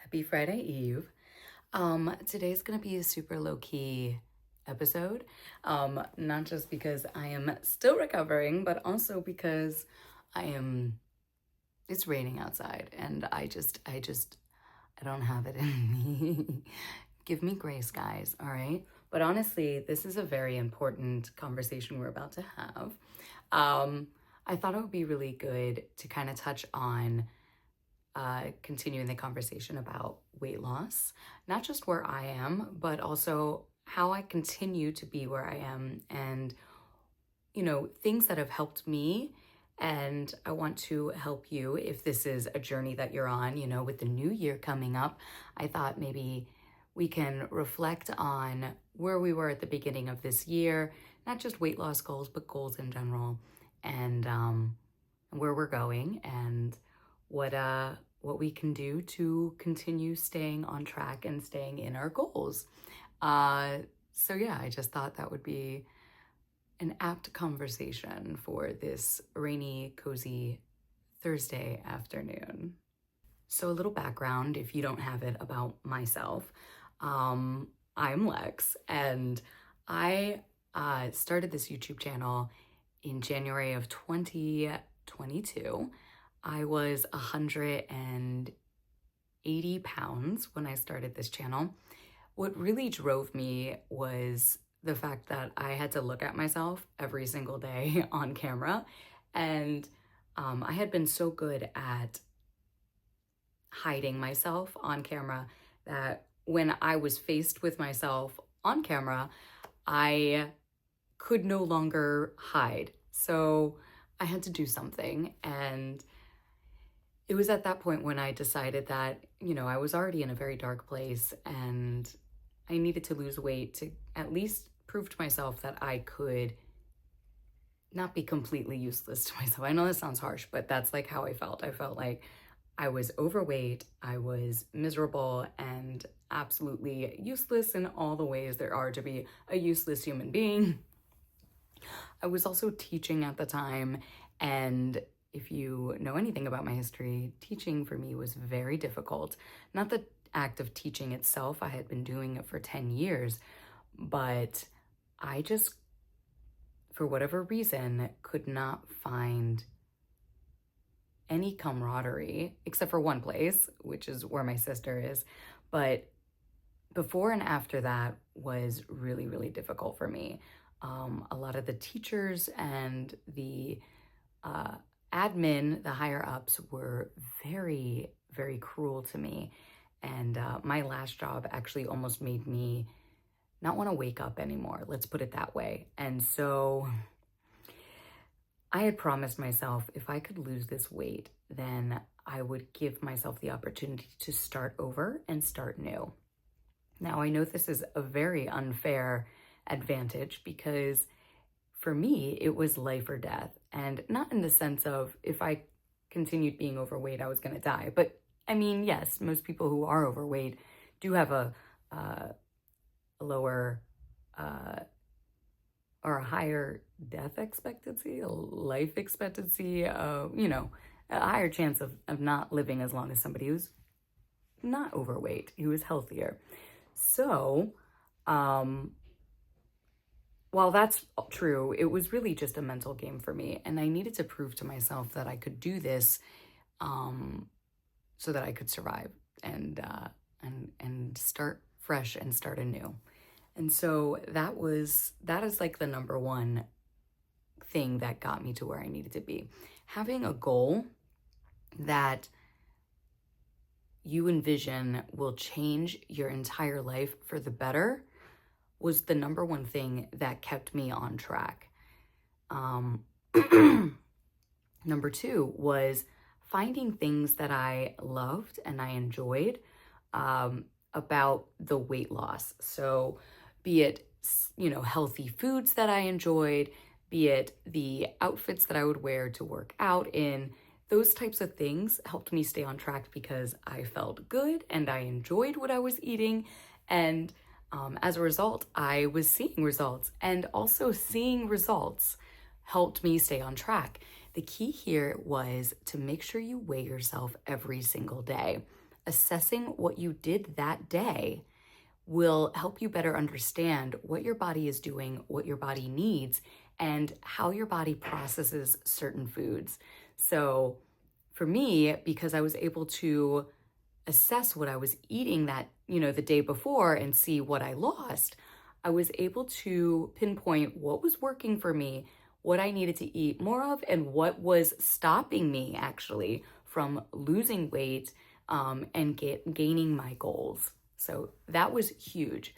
Happy Friday Eve. Today's gonna be a super low-key episode. Not just because I am still recovering, but also because it's raining outside and I don't have it in me. Give me grace, guys, all right? But honestly, this is a very important conversation we're about to have. I thought it would be really good to kind of touch on continuing the conversation about weight loss, not just where I am, but also how I continue to be where I am and, things that have helped me. And I want to help you if this is a journey that you're on, with the new year coming up. I thought maybe we can reflect on where we were at the beginning of this year, not just weight loss goals, but goals in general, and where we're going and what we can do to continue staying on track and staying in our goals. So yeah, I just thought that would be an apt conversation for this rainy, cozy Thursday afternoon. So a little background, if you don't have it, about myself. I'm Lex, and I started this YouTube channel in January of 2022. I was 180 pounds when I started this channel. What really drove me was the fact that I had to look at myself every single day on camera. And I had been so good at hiding myself on camera that when I was faced with myself on camera, I could no longer hide. So I had to do something. And it was at that point when I decided that, I was already in a very dark place and I needed to lose weight to at least prove to myself that I could not be completely useless to myself. I know this sounds harsh, but that's like how I felt. I felt like I was overweight, I was miserable, and absolutely useless in all the ways there are to be a useless human being. I was also teaching at the time, and if you know anything about my history, teaching for me was very difficult. Not the act of teaching itself, I had been doing it for 10 years, but I just, for whatever reason, could not find any camaraderie, except for one place, which is where my sister is. But before and after that was really, really difficult for me. A lot of the teachers and the admin, the higher ups, were very, very cruel to me. And my last job actually almost made me not want to wake up anymore. Let's put it that way. And so I had promised myself if I could lose this weight, then I would give myself the opportunity to start over and start new. Now, I know this is a very unfair advantage because for me, it was life or death. And not in the sense of if I continued being overweight, I was going to die. But I mean, yes, most people who are overweight do have a lower or a higher death expectancy, a life expectancy, a higher chance of not living as long as somebody who's not overweight, who is healthier. So, while that's true, it was really just a mental game for me. And I needed to prove to myself that I could do this so that I could survive and start fresh and start anew. And so that is like the number one thing that got me to where I needed to be. Having a goal that you envision will change your entire life for the better was the number one thing that kept me on track. Number two was finding things that I loved and I enjoyed about the weight loss. So be it, healthy foods that I enjoyed, be it the outfits that I would wear to work out in, those types of things helped me stay on track because I felt good and I enjoyed what I was eating. And as a result, I was seeing results, and also seeing results helped me stay on track. The key here was to make sure you weigh yourself every single day, assessing what you did that day will help you better understand what your body is doing, what your body needs, and how your body processes certain foods. So for me, because I was able to assess what I was eating that, the day before and see what I lost, I was able to pinpoint what was working for me, what I needed to eat more of, and what was stopping me actually from losing weight and gaining my goals. So that was huge.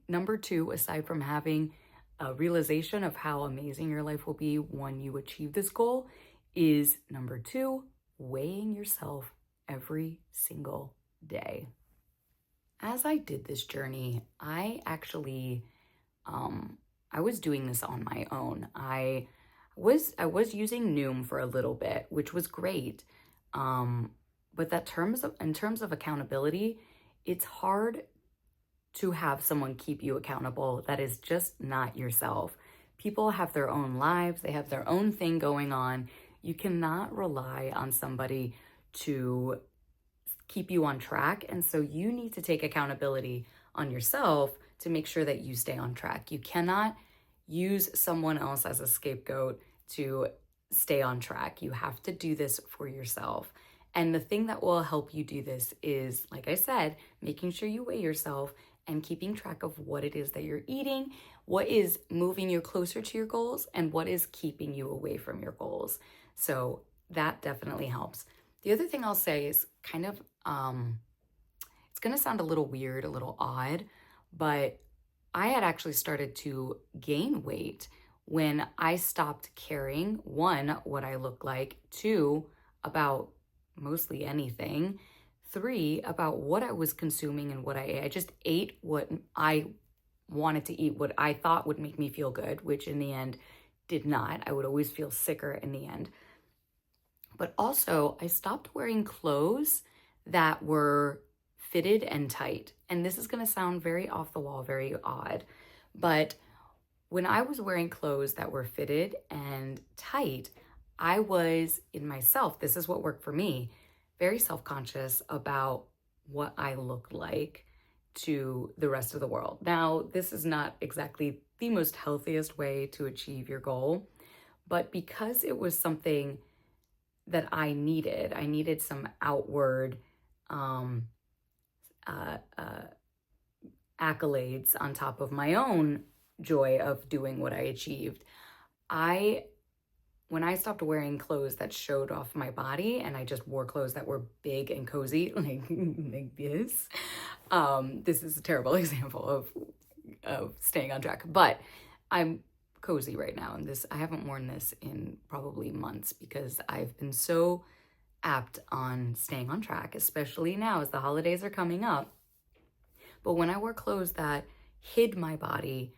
Number two, aside from having a realization of how amazing your life will be when you achieve this goal, is number two, weighing yourself every single day. As I did this journey, I actually, I was doing this on my own. I was using Noom for a little bit, which was great. But in terms of accountability, it's hard to have someone keep you accountable that is just not yourself. People have their own lives, they have their own thing going on. You cannot rely on somebody to keep you on track. And so you need to take accountability on yourself to make sure that you stay on track. You cannot use someone else as a scapegoat to stay on track. You have to do this for yourself. And the thing that will help you do this is, like I said, making sure you weigh yourself and keeping track of what it is that you're eating, what is moving you closer to your goals, and what is keeping you away from your goals. So that definitely helps. The other thing I'll say is kind of, it's going to sound a little weird, a little odd, but I had actually started to gain weight when I stopped caring, one, what I looked like, two, about mostly anything, three, about what I was consuming and what I ate. I just ate what I wanted to eat, what I thought would make me feel good, which in the end did not. I would always feel sicker in the end. But also, I stopped wearing clothes that were fitted and tight. And this is going to sound very off the wall, very odd. But when I was wearing clothes that were fitted and tight, I was in myself, this is what worked for me, very self-conscious about what I looked like to the rest of the world. Now, this is not exactly the most healthiest way to achieve your goal, but because it was something that I needed some outward accolades on top of my own joy of doing what I achieved. When I stopped wearing clothes that showed off my body and I just wore clothes that were big and cozy, like this, this is a terrible example of staying on track, but I'm cozy right now. And I haven't worn this in probably months because I've been so apt on staying on track, especially now as the holidays are coming up. But when I wore clothes that hid my body,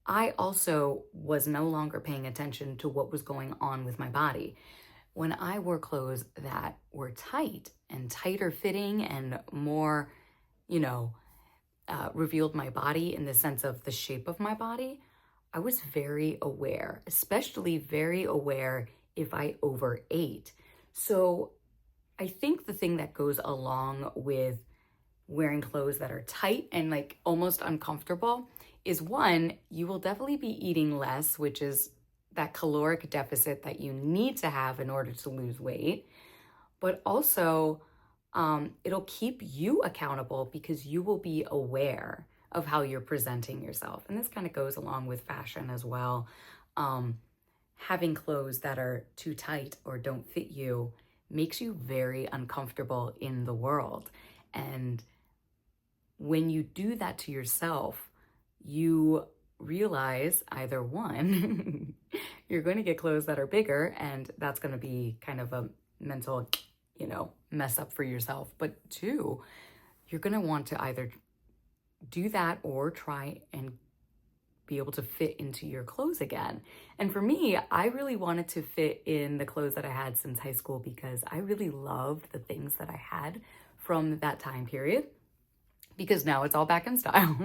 I also was no longer paying attention to what was going on with my body. When I wore clothes that were tight and tighter fitting and more, revealed my body in the sense of the shape of my body, I was very aware, especially very aware if I overate. So I think the thing that goes along with wearing clothes that are tight and like almost uncomfortable is, one, you will definitely be eating less, which is that caloric deficit that you need to have in order to lose weight. But also, it'll keep you accountable because you will be aware of how you're presenting yourself. And this kind of goes along with fashion as well. Having clothes that are too tight or don't fit you makes you very uncomfortable in the world. And when you do that to yourself, you realize either one, you're going to get clothes that are bigger, and that's going to be kind of a mental, mess up for yourself. But two, you're going to want to either do that or try and be able to fit into your clothes again. And for me, I really wanted to fit in the clothes that I had since high school because I really loved the things that I had from that time period, because now it's all back in style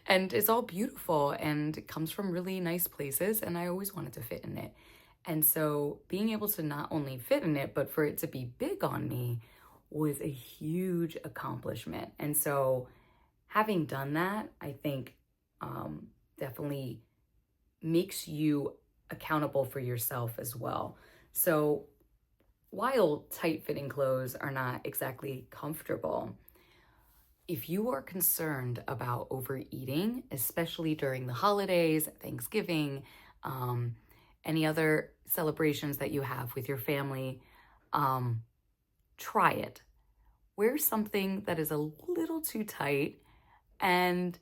and it's all beautiful and it comes from really nice places, and I always wanted to fit in it. And so being able to not only fit in it, but for it to be big on me was a huge accomplishment. And so having done that, I think definitely makes you accountable for yourself as well. So while tight fitting clothes are not exactly comfortable, if you are concerned about overeating, especially during the holidays, Thanksgiving, any other celebrations that you have with your family, try it. Wear something that is a little too tight and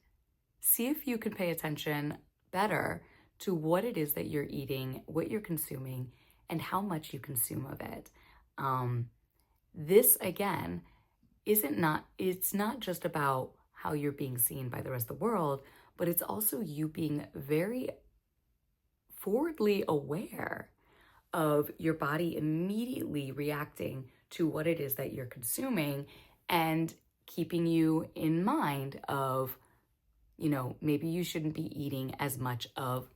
see if you can pay attention better to what it is that you're eating, what you're consuming, and how much you consume of it. This again it's not just about how you're being seen by the rest of the world, but it's also you being very forwardly aware of your body immediately reacting to what it is that you're consuming and keeping you in mind of, maybe you shouldn't be eating as much of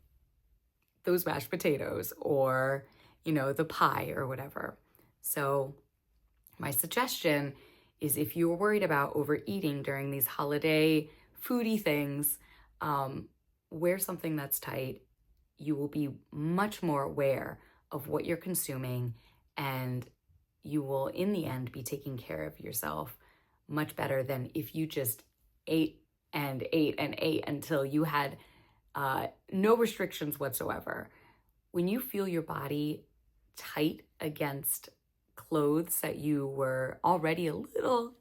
those mashed potatoes or, the pie or whatever. So my suggestion is if you're worried about overeating during these holiday foodie things, wear something that's tight. You will be much more aware of what you're consuming, and you will, in the end, be taking care of yourself much better than if you just ate and ate and ate until you had no restrictions whatsoever. When you feel your body tight against clothes that you were already a little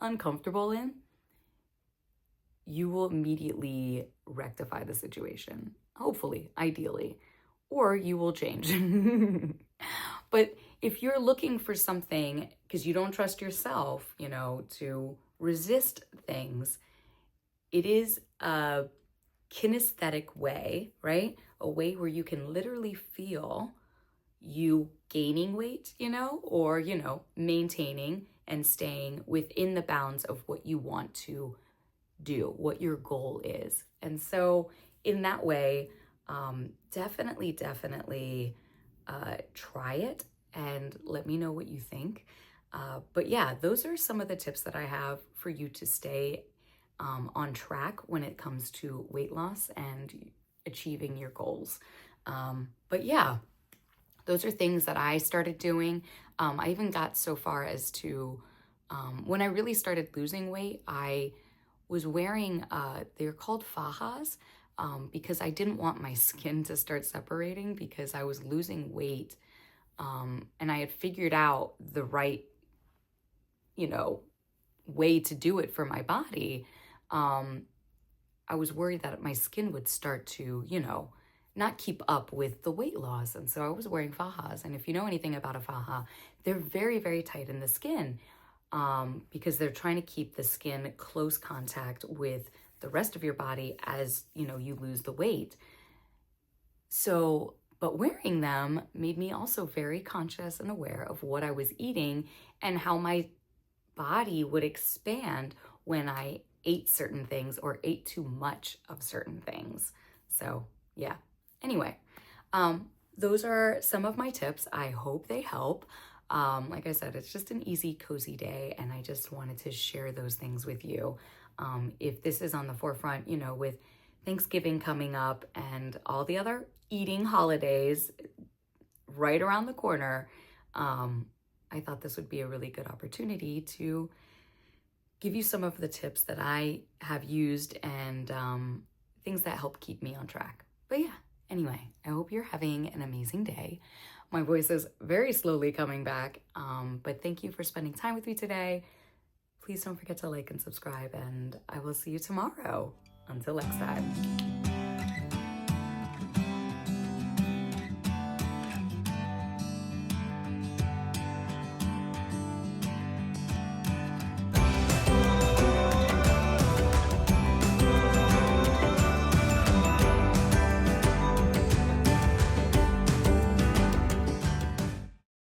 uncomfortable in, you will immediately rectify the situation, hopefully, ideally, or you will change. But if you're looking for something because you don't trust yourself, to resist things, it is a kinesthetic way, right? A way where you can literally feel you gaining weight, or, maintaining and staying within the bounds of what you want to do, what your goal is. And so in that way, definitely try it and let me know what you think. But yeah, those are some of the tips that I have for you to stay on track when it comes to weight loss and achieving your goals. But yeah, those are things that I started doing. I even got so far as to, when I really started losing weight, I was wearing, they're called fajas, because I didn't want my skin to start separating because I was losing weight. And I had figured out the right, way to do it for my body. I was worried that my skin would start to, not keep up with the weight loss. And so I was wearing fajas. And if you know anything about a faja, they're very, very tight in the skin, because they're trying to keep the skin close contact with the rest of your body as, you lose the weight. So, but wearing them made me also very conscious and aware of what I was eating and how my body would expand when I ate certain things or ate too much of certain things. So yeah, anyway, those are some of my tips. I hope they help. Like I said, it's just an easy, cozy day, and I just wanted to share those things with you. If this is on the forefront, with Thanksgiving coming up and all the other eating holidays right around the corner, I thought this would be a really good opportunity to give you some of the tips that I have used and things that help keep me on track. But yeah, anyway, I hope you're having an amazing day. My voice is very slowly coming back, but thank you for spending time with me today. Please don't forget to like and subscribe, and I will see you tomorrow. Until next time.